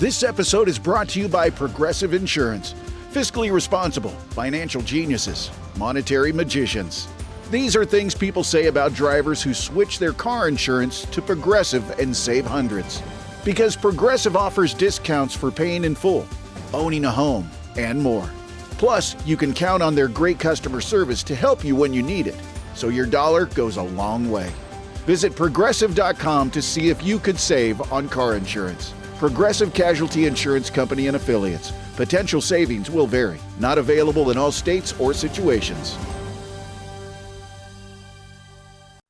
This episode is brought to you by Progressive Insurance. Fiscally responsible, financial geniuses, monetary magicians. These are things people say about drivers who switch their car insurance to Progressive and save hundreds. Because Progressive offers discounts for paying in full, owning a home, and more. Plus, you can count on their great customer service to help you when you need it, so your dollar goes a long way. Visit Progressive.com to see if you could save on car insurance. Progressive Casualty Insurance Company and Affiliates. Potential savings will vary. Not available in all states or situations.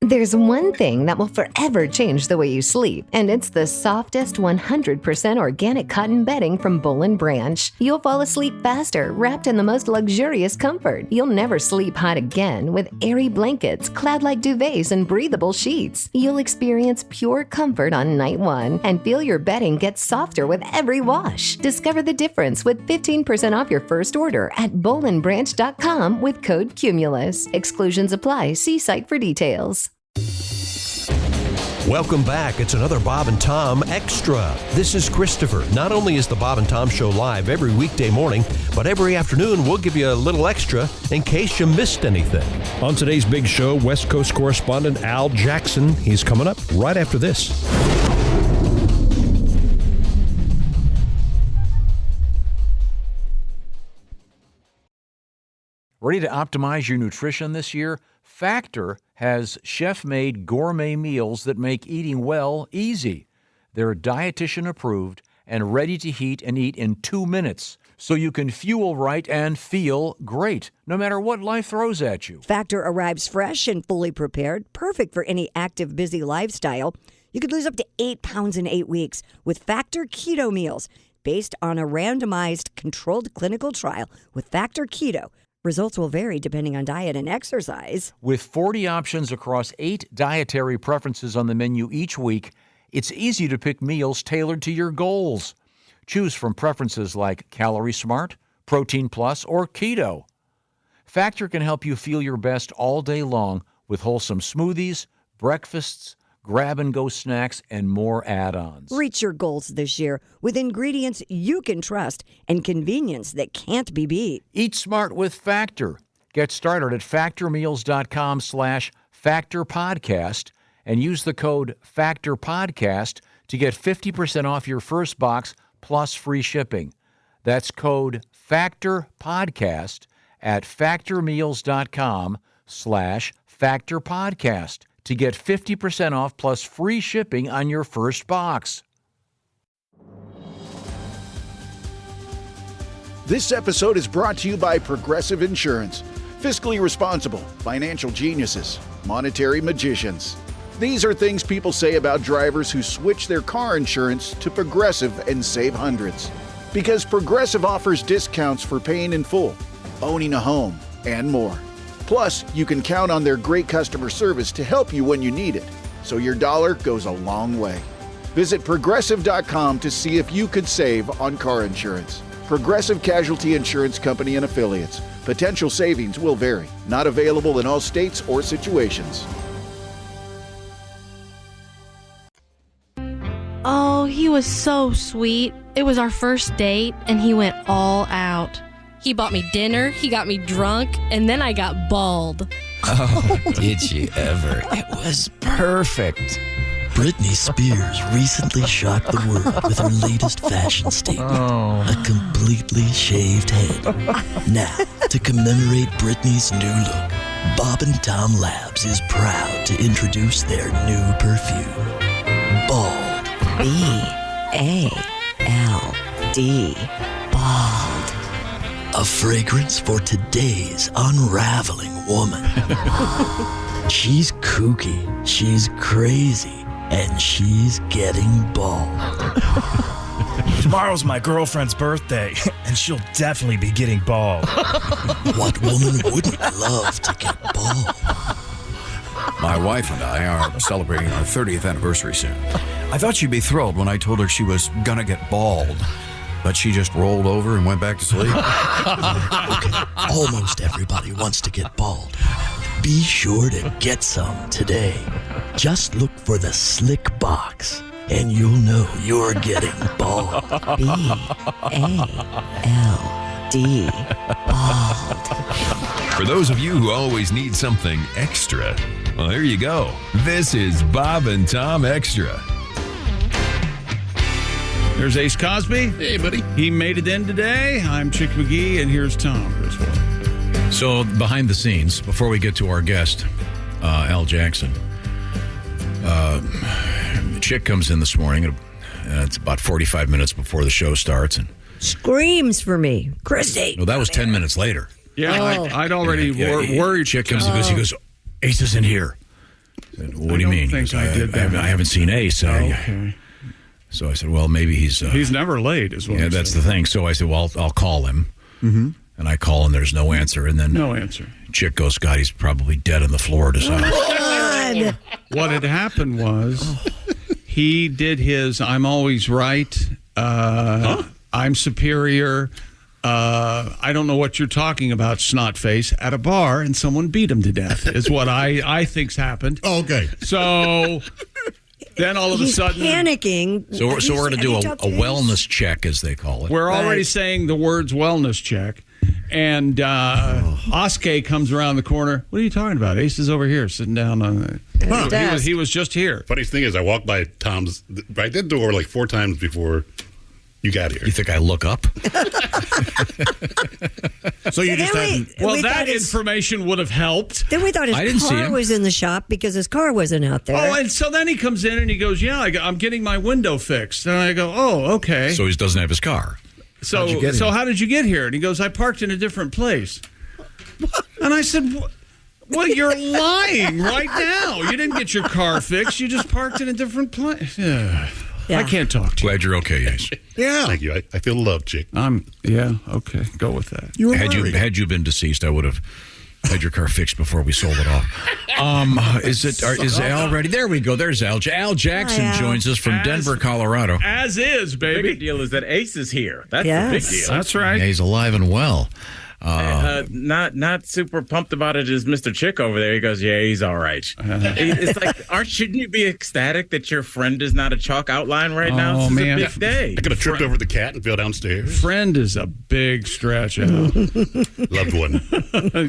There's one thing that will forever change the way you sleep, and it's the softest 100% organic cotton bedding from Boll & Branch. You'll fall asleep faster, wrapped in the most luxurious comfort. You'll never sleep hot again with airy blankets, cloud-like duvets, and breathable sheets. You'll experience pure comfort on night one and feel your bedding get softer with every wash. Discover the difference with 15% off your first order at bollandbranch.com with code CUMULUS. Exclusions apply. See site for details. Welcome back. It's another Bob and Tom Extra. This is Christopher. Not only is the Bob and Tom Show live every weekday morning, but every afternoon we'll give you a little extra in case you missed anything. On today's big show, West Coast correspondent Al Jackson. He's coming up right after this. Ready to optimize your nutrition this year? Factor has chef-made gourmet meals that make eating well easy. They're dietitian approved and ready to heat and eat in 2 minutes, so you can fuel right and feel great, no matter what life throws at you. Factor arrives fresh and fully prepared, perfect for any active, busy lifestyle. You could lose up to 8 pounds in 8 weeks with Factor Keto meals, based on a randomized, controlled clinical trial with Factor Keto. Results will vary depending on diet and exercise. With 40 options across 8 dietary preferences on the menu each week, it's easy to pick meals tailored to your goals. Choose from preferences like Calorie Smart, Protein Plus, or Keto. Factor can help you feel your best all day long with wholesome smoothies, breakfasts, grab-and-go snacks, and more add-ons. Reach your goals this year with ingredients you can trust and convenience that can't be beat. Eat smart with Factor. Get started at factormeals.com/factorpodcast and use the code FACTORPODCAST to get 50% off your first box plus free shipping. That's code FACTORPODCAST at factormeals.com/factorpodcast. to get 50% off plus free shipping on your first box. This episode is brought to you by Progressive Insurance. Fiscally responsible, financial geniuses, monetary magicians. These are things people say about drivers who switch their car insurance to Progressive and save hundreds. Because Progressive offers discounts for paying in full, owning a home, and more. Plus, you can count on their great customer service to help you when you need it, so your dollar goes a long way. Visit Progressive.com to see if you could save on car insurance. Progressive Casualty Insurance Company and Affiliates. Potential savings will vary. Not available in all states or situations. Oh, he was so sweet. It was our first date, and he went all out. He bought me dinner, he got me drunk, and then I got bald. Oh, did you ever? It was perfect. Britney Spears recently shocked the world with her latest fashion statement. A completely shaved head. Now, to commemorate Britney's new look, Bob and Tom Labs is proud to introduce their new perfume, Bald. B-A-L-D. Bald. A fragrance for today's unraveling woman. She's kooky, she's crazy, and she's getting bald. Tomorrow's my girlfriend's birthday, and she'll definitely be getting bald. What woman wouldn't love to get bald? My wife and I are celebrating our 30th anniversary soon. I thought she'd be thrilled when I told her she was gonna get bald. But she just rolled over and went back to sleep. Almost everybody wants to get bald. Be sure to get some today. Just look for the Slick Box. and you'll know you're getting bald. B-A-L-D. Bald. For those of you who always need something extra, well, there you go. This is Bob and Tom Extra. There's Ace Cosby. Hey, buddy. He made it in today. I'm Chick McGee, and here's Tom Griswold. So, behind the scenes, before we get to our guest, Al Jackson, Chick comes in this morning. It's about 45 minutes before the show starts. And screams for me. Christy. well, that was 10 minutes later. Yeah, I'd already worried. Chick comes and he goes, Ace is in here. I said, what do you mean? Think I did that. I haven't seen Ace. Okay. So I said, well, maybe he's never late, is what yeah, he that's said. the thing. So I said, well, I'll call him. Mm-hmm. And I call and there's no answer. And then no answer. Chick goes, God, he's probably dead on the floor at his house. God. What had happened was he did his I'm always right, I'm superior, I don't know what you're talking about, snot face, at a bar, and someone beat him to death, is what I think's happened. Oh, okay. So then all of a sudden panicking. So we're going to do a wellness check, as they call it. We're already saying the words wellness check. And Oskay comes around the corner. What are you talking about? Ace is over here, sitting down on the he was just here. Funniest thing is I walked by Tom's right that door like 4 times before you got here. You think I look up? So you just hadn't. Well, that information would have helped. Then we thought his car was in the shop because his car wasn't out there. Oh, and so then he comes in and he goes, yeah, I'm getting my window fixed. And I go, oh, okay. So he doesn't have his car. So how did you get here? And he goes, I parked in a different place. And I said, well, you're lying right now. You didn't get your car fixed. You just parked in a different place. Yeah. I can't talk to you. Glad you're okay, Ace. Yeah. Thank you. I feel love, Chick. Yeah, okay. Go with that. Had you been deceased, I would have had your car fixed before we sold it off. Is Al ready? There we go. There's Al. Al Jackson joins us from Denver, Colorado. As is, baby. The big deal is that Ace is here. That's the big deal. That's right. Yeah, he's alive and well. Not super pumped about it is Mr. Chick over there. He goes, yeah, he's all right. It's like, shouldn't you be ecstatic that your friend is not a chalk outline right now? This is a big day. I could have tripped over the cat and fell downstairs. Friend is a big stretch. Loved one.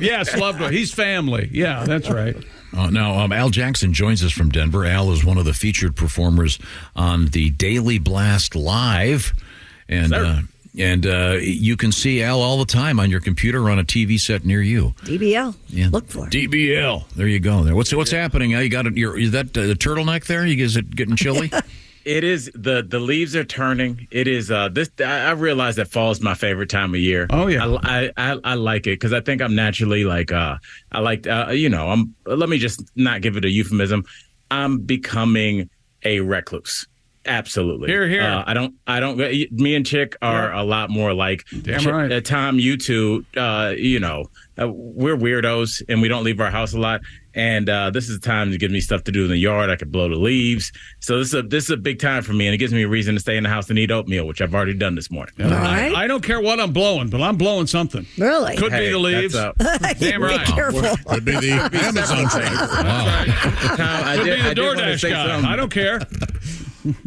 Yes, loved one. He's family. Yeah, that's right. Now, Al Jackson joins us from Denver. Al is one of the featured performers on the Daily Blast Live. And you can see Al all the time on your computer on a TV set near you. DBL. Yeah. Look for it. DBL. There you go. There. What's happening? Al? You got is that the turtleneck there? Is it getting chilly? It is. The leaves are turning. It is. I realize that fall is my favorite time of year. Oh yeah. I like it because I think I'm naturally like I like I'm. Let me just not give it a euphemism. I'm becoming a recluse. Absolutely. Here. I don't. Me and Chick are a lot more like. Damn right. Tom, you two. We're weirdos and we don't leave our house a lot. And this is the time to give me stuff to do in the yard. I could blow the leaves. So this is a big time for me, and it gives me a reason to stay in the house and eat oatmeal, which I've already done this morning. All right. I don't care what I'm blowing, but I'm blowing something. Really? Could be the leaves. Damn right. Be careful. Could be the Amazon thing. Could be the DoorDash guy. I don't care.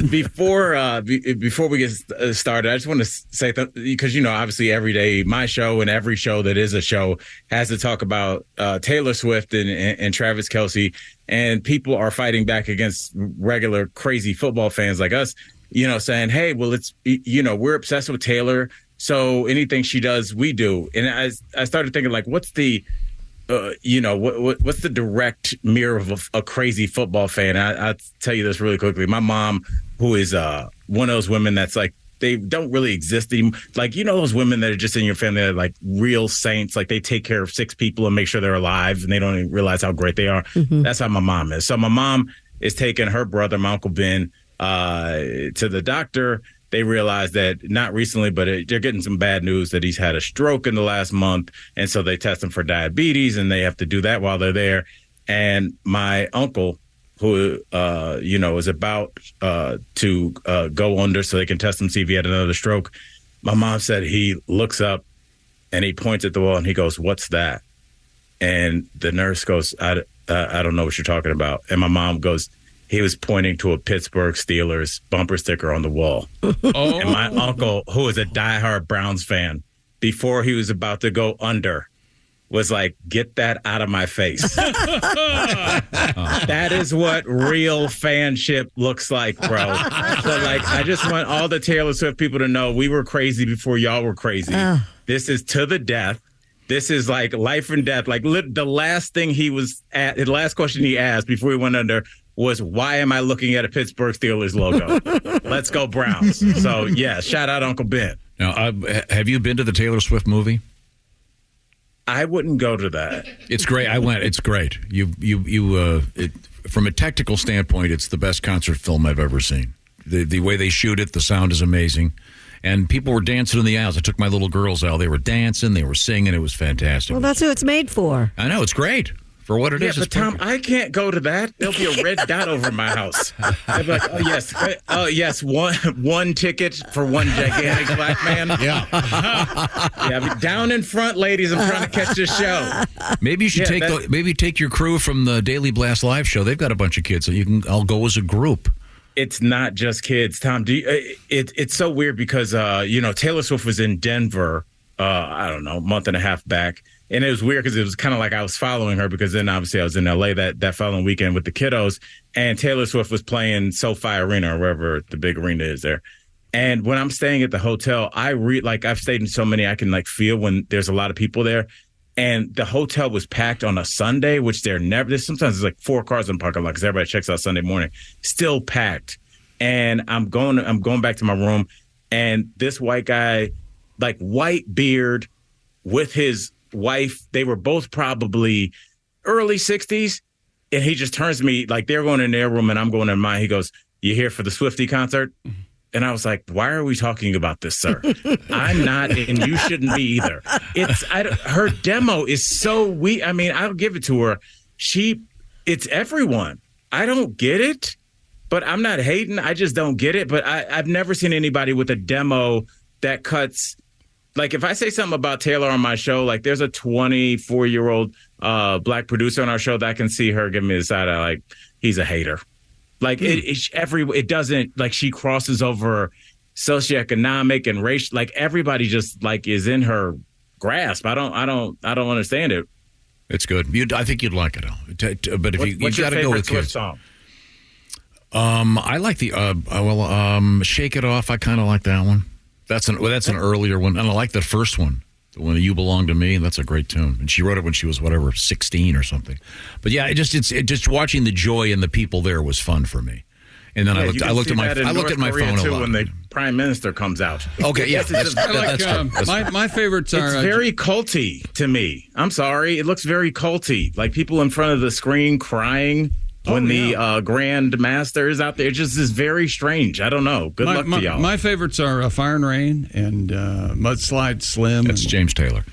Before we get started, I just want to say that because obviously every day my show and every show that is a show has to talk about Taylor Swift and Travis Kelce, and people are fighting back against regular crazy football fans like us, saying, hey, well, it's we're obsessed with Taylor, so anything she does, we do. And I started thinking, like, what's the what's the direct mirror of a crazy football fan? I'll tell you this really quickly. My mom, who is one of those women that's like, they don't really exist anymore. Like, those women that are just in your family that are like real saints. Like, they take care of 6 people and make sure they're alive, and they don't even realize how great they are. Mm-hmm. That's how my mom is. So my mom is taking her brother, my Uncle Ben, to the doctor. They realized that not recently, but they're getting some bad news that he's had a stroke in the last month. And so they test him for diabetes, and they have to do that while they're there. And my uncle, who, is about to go under so they can test him, see if he had another stroke. My mom said he looks up and he points at the wall and he goes, "What's that?" And the nurse goes, I don't know what you're talking about. And my mom goes, he was pointing to a Pittsburgh Steelers bumper sticker on the wall. Oh. And my uncle, who is a diehard Browns fan, before he was about to go under, was like, get that out of my face. That is what real fanship looks like, bro. So, like, I just want all the Taylor Swift people to know we were crazy before y'all were crazy. This is to the death. This is like life and death. Like, the last thing the last question he asked before he went under was, why am I looking at a Pittsburgh Steelers logo? Let's go Browns. So, yeah, shout out Uncle Ben. Now, have you been to the Taylor Swift movie? I wouldn't go to that. It's great. I went. It's great. From a technical standpoint, it's the best concert film I've ever seen. The way they shoot it, the sound is amazing. And people were dancing in the aisles. I took my little girls out. They were dancing. They were singing. It was fantastic. Well, that's who it's made for. I know. It's great. For what it is. But Tom, I can't go to that. There'll be a red dot over my house. I'll be like, oh yes, one ticket for one gigantic black man. Yeah. Yeah, down in front, ladies. I'm trying to catch this show. Maybe you should take your crew from the Daily Blast live show. They've got a bunch of kids, so I'll go as a group. It's not just kids, Tom. It's so weird because Taylor Swift was in Denver. I don't know, a month and a half back. And it was weird because it was kind of like I was following her because then obviously I was in L.A. that following weekend with the kiddos, and Taylor Swift was playing SoFi Arena or wherever the big arena is there. And when I'm staying at the hotel, I've stayed in so many, I can like feel when there's a lot of people there. And the hotel was packed on a Sunday, which sometimes there's like 4 cars in the parking lot because everybody checks out Sunday morning. Still packed. And I'm going back to my room, and this white guy, like white beard with his wife, they were both probably early 60s, and he just turns to me like they're going in their room and I'm going in mine. He goes, "You here for the Swiftie concert?" And I was like, "Why are we talking about this, sir? I'm not, and you shouldn't be either." Her demo is so weak. I mean, I'll give it to her. It's everyone. I don't get it, but I'm not hating. I just don't get it. But I've never seen anybody with a demo that cuts. Like, if I say something about Taylor on my show, like there's a 24-year-old black producer on our show that I can see her giving me the side eye, like, he's a hater. Like, it doesn't, like, she crosses over socioeconomic and racial, like, everybody just, like, is in her grasp. I don't understand it. It's good. I think you'd like it, though. But if you got to go with kids. Song? I like the, Shake It Off. I kind of like that one. That's an earlier one, and I like the first one, the one, You Belong to Me. That's a great tune, and she wrote it when she was 16 or something. But yeah, just watching the joy in the people there was fun for me. And then I looked at my phone a lot when the prime minister comes out. Okay, yeah, my favorites are. It's very culty to me. I'm sorry, it looks very culty, like people in front of the screen crying. When the Grand Master is out there, it just is very strange. I don't know. Good luck to y'all. My favorites are Fire and Rain and Mudslide Slim. That's James Taylor.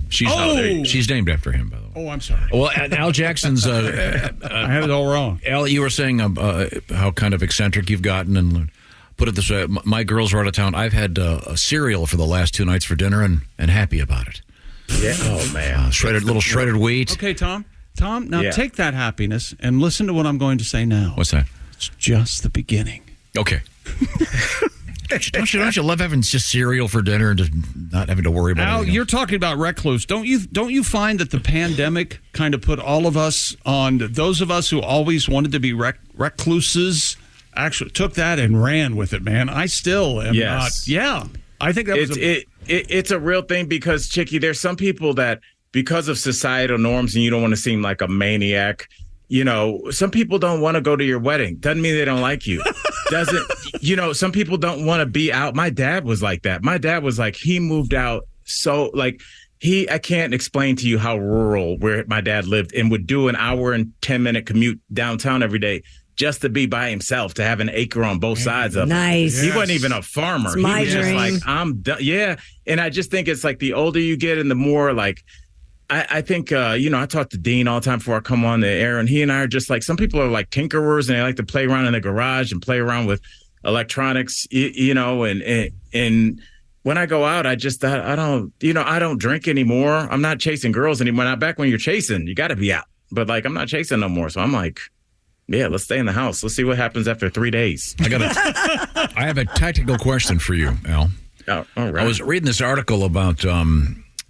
She's named after him, by the way. Oh, I'm sorry. Well, Al Jackson's... I had it all wrong. Al, you were saying how kind of eccentric you've gotten, and put it this way, my girls are out of town. I've had a cereal for the last 2 nights for dinner and happy about it. Yeah. Oh, man. Shredded wheat. Okay, Tom, now take that happiness and listen to what I'm going to say now. What's that? It's just the beginning. Okay. Don't you love having just cereal for dinner and just not having to worry about it? Al, you're talking about recluse. Don't you find that the pandemic kind of put all of us on, those of us who always wanted to be recluses actually took that and ran with it, man. I still am not. Yeah. I think that was it's a real thing because, Chicky, there's some people that, because of societal norms and you don't want to seem like a maniac, some people don't want to go to your wedding. Doesn't mean they don't like you. Some people don't want to be out. My dad was like that. My dad was like, he moved out so, like, I can't explain to you how rural where my dad lived, and would do an hour and 10-minute commute downtown every day just to be by himself, to have an acre on both sides of it. Nice. He wasn't even a farmer. It's my he was dream. just like, I'm done. Yeah. And I just think it's like the older you get and the more like, I think, I talk to Dean all the time before I come on the air, and he and I are just like, some people are like tinkerers and they like to play around in the garage and play around with electronics, and when I go out, I don't drink anymore. I'm not chasing girls anymore. Not back when you're chasing, you got to be out. But like, I'm not chasing no more. So I'm like, yeah, let's stay in the house. Let's see what happens after 3 days. I have a technical question for you, Al. Oh, all right. I was reading this article about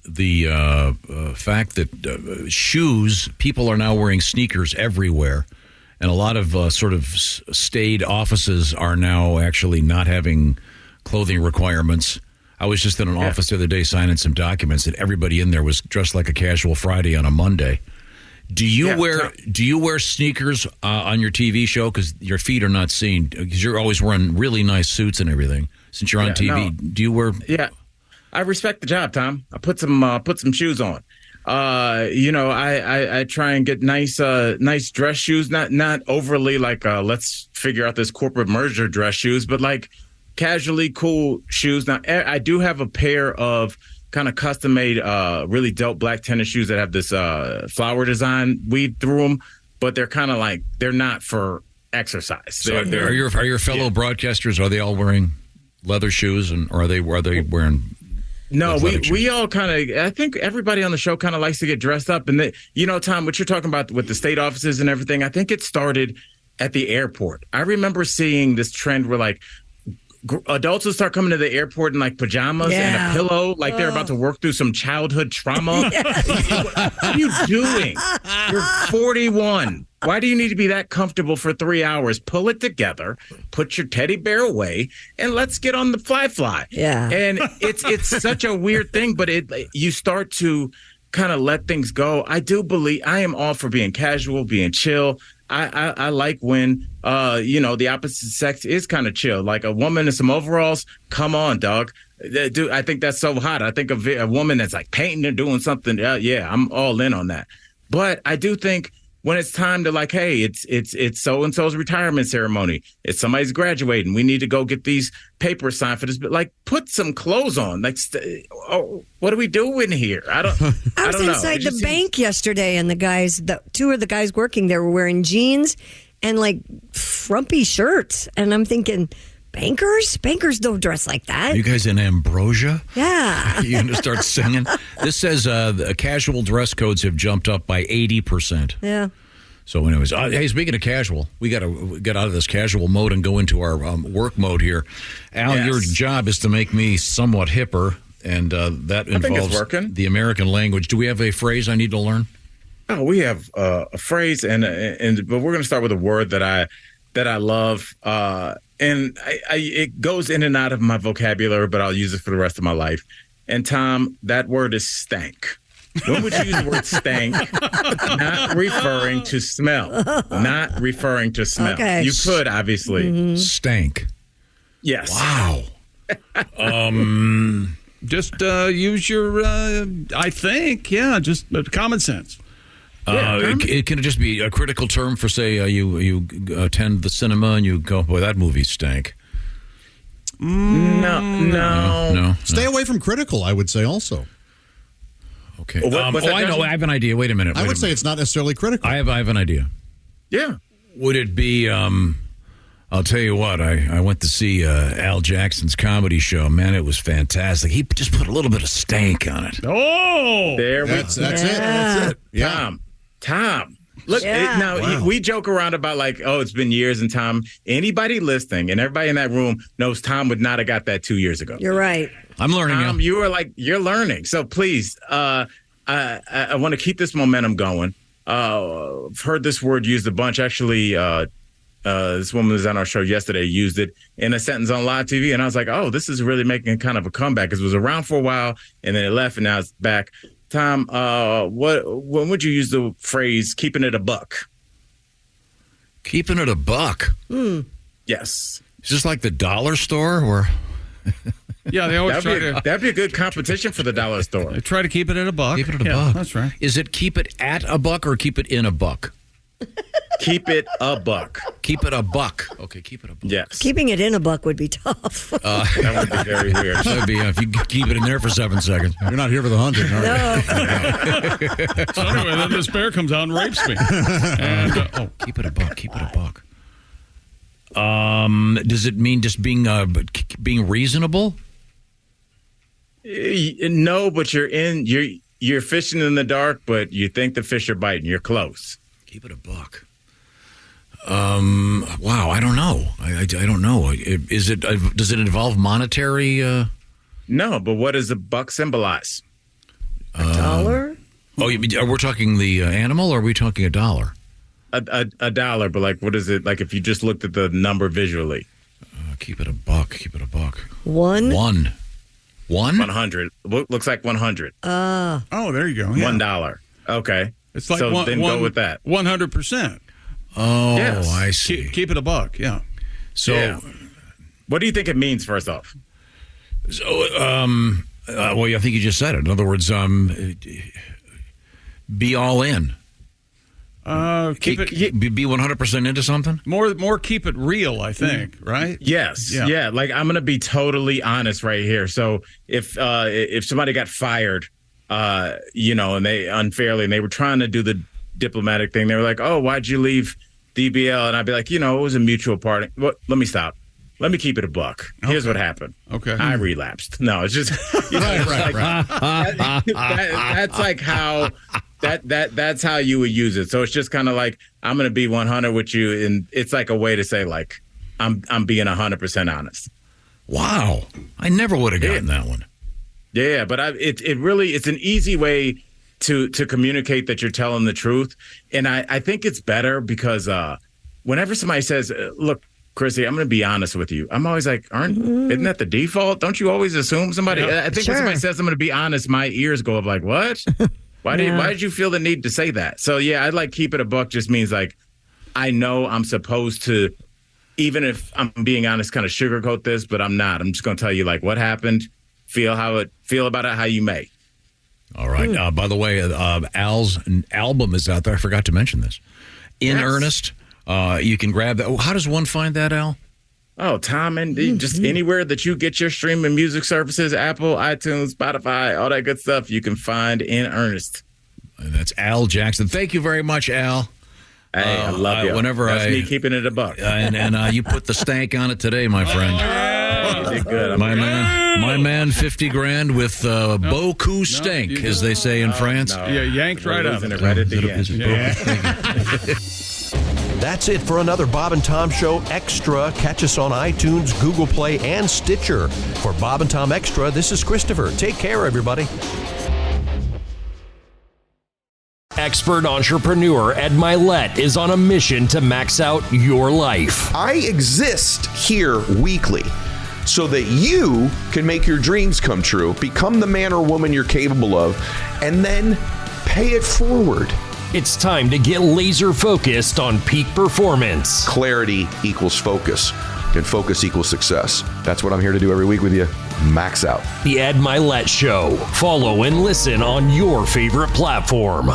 the fact that shoes, people are now wearing sneakers everywhere. And a lot of sort of staid offices are now actually not having clothing requirements. I was just in an office the other day signing some documents, and everybody in there was dressed like a casual Friday on a Monday. Do you wear sneakers on your TV show? Because your feet are not seen. Because you're always wearing really nice suits and everything. Since you're on TV, no. do you wear? Yeah, I respect the job, Tom. I put some shoes on. I try and get nice dress shoes, not overly like let's figure out this corporate merger dress shoes, but like casually cool shoes. Now I do have a pair of kind of custom made, really dope black tennis shoes that have this flower design weaved through them, but they're kind of like they're not for exercise. So are your fellow broadcasters, are they all wearing leather shoes, or are they wearing? No, we all kind of, I think everybody on the show kind of likes to get dressed up. And, Tom, what you're talking about with the state offices and everything, I think it started at the airport. I remember seeing this trend where, like, adults would start coming to the airport in, like, pajamas and a pillow, like they're about to work through some childhood trauma. What are you doing? You're 41. Why do you need to be that comfortable for 3 hours? Pull it together, put your teddy bear away, and let's get on the fly. Yeah. And it's such a weird thing, but you start to kind of let things go. I do believe I am all for being casual, being chill. I like when, the opposite sex is kind of chill. Like a woman in some overalls, come on, dog. Dude, I think that's so hot. I think of a woman that's like painting and doing something. I'm all in on that. But I do think when it's time to like, hey, it's so-and-so's retirement ceremony. It's somebody's graduating. We need to go get these papers signed for this. But like, put some clothes on. Like, what are we doing here? I don't know. I was inside the bank yesterday, and two of the guys working there were wearing jeans and like frumpy shirts. And I'm thinking, bankers don't dress like that. You guys in Ambrosia? Yeah. You're going to start singing? This says casual dress codes have jumped up by 80%. Yeah. So anyways, hey, speaking of casual, we got to get out of this casual mode and go into our work mode here. Al, your job is to make me somewhat hipper, and that involves the American language. Do we have a phrase I need to learn? Oh, we have a phrase, but we're going to start with a word that I love. And it goes in and out of my vocabulary, but I'll use it for the rest of my life. And Tom, that word is stank. When would you use the word stank? Not referring to smell. Not referring to smell. Okay. You could, obviously. Mm-hmm. Stank. Yes. Wow. Just use your, I think, just common sense. It can just be a critical term for, say, you attend the cinema and you go, boy, that movie stank. No. Stay away from critical, I would say also. Okay. I know. I have an idea. Wait a minute. I would say it's not necessarily critical. I have an idea. Yeah. Would it be, I'll tell you what, I went to see Al Jackson's comedy show. Man, it was fantastic. He just put a little bit of stank on it. Oh! That's it. Yeah. Tom. Look, we joke around about like, it's been years, and Tom, anybody listening and everybody in that room knows Tom would not have got that 2 years ago. You're right. I'm learning. Tom, you're learning. So please, I want to keep this momentum going. I've heard this word used a bunch. Actually, this woman was on our show yesterday, used it in a sentence on live TV. And I was like, this is really making kind of a comeback, because it was around for a while and then it left and now it's back. Tom, when would you use the phrase "keeping it a buck"? Keeping it a buck. Yes. Is this like the dollar store, or? Yeah, they always that'd be a good competition for the dollar store. They try to keep it at a buck. Keep it at a buck. That's right. Is it keep it at a buck or keep it in a buck? Keep it a buck. Keep it a buck. Okay, keep it a buck. Yes. Keeping it in a buck would be tough. That would be very weird. That would be if you keep it in there for 7 seconds. You're not here for the hunting, are No. So anyway, then this bear comes out and rapes me. And, keep it a buck. Keep it a buck. Does it mean just being reasonable? No, but you're fishing in the dark, but you think the fish are biting. You're close. Keep it a buck. Wow, I don't know. I don't know. Does it involve monetary? No, but what does a buck symbolize? A dollar? We're talking the animal, or are we talking a dollar? A dollar, but like, what is it? Like, if you just looked at the number visually. Keep it a buck. Keep it a buck. One? 100. Looks like 100. Oh, there you go. Yeah. $1. Okay. It's like so then go with that. 100%. Oh, yes. I see. Keep it a buck. Yeah. So, what do you think it means? First off. So, well, I think you just said it. In other words, be all in. Be 100% into something. More keep it real, I think. Right? Yes. Yeah. Like, I'm going to be totally honest right here. So if somebody got fired, and they unfairly, and they were trying to do the diplomatic thing, they were like, "Oh, why'd you leave DBL?" And I'd be like, it was a mutual party. Well, let me stop. Let me keep it a buck. Here's what happened. Okay. I relapsed. No, it's just right. That's like how that's how you would use it. So it's just kind of like, I'm going to be 100 with you, and it's like a way to say, like, I'm being 100% honest. Wow, I never would have gotten that one. Yeah, but it really, it's an easy way to communicate that you're telling the truth, and I think it's better because whenever somebody says, "Look, Chrissy, I'm going to be honest with you," I'm always like, isn't that the default? Don't you always assume somebody? I think when somebody says, "I'm going to be honest," my ears go up like, "What? Why did you feel the need to say that?" So yeah, I'd like keep it a buck. Just means like, I know I'm supposed to, even if I'm being honest, kind of sugarcoat this, but I'm not. I'm just going to tell you like what happened. Feel about it how you may. All right. By the way, Al's album is out there. I forgot to mention this. In Earnest. You can grab that. How does one find that, Al? Oh, Tom, and just anywhere that you get your streaming music services, Apple, iTunes, Spotify, all that good stuff, you can find In Earnest. And that's Al Jackson. Thank you very much, Al. Hey, I love you. That's me keeping it a buck. And you put the stank on it today, my friend. You did good. My man, 50 grand with beaucoup stank, as they say in France. Yeah, yanked right up. Right at the end. That's it for another Bob and Tom Show Extra. Catch us on iTunes, Google Play, and Stitcher. For Bob and Tom Extra, this is Christopher. Take care, everybody. Expert entrepreneur Ed Milet is on a mission to max out your life. I exist here weekly so that you can make your dreams come true, become the man or woman you're capable of, and then pay it forward. It's time to get laser focused on peak performance. Clarity equals focus, and focus equals success. That's what I'm here to do every week with you. Max out. The Ed Milet Show. Follow and listen on your favorite platform.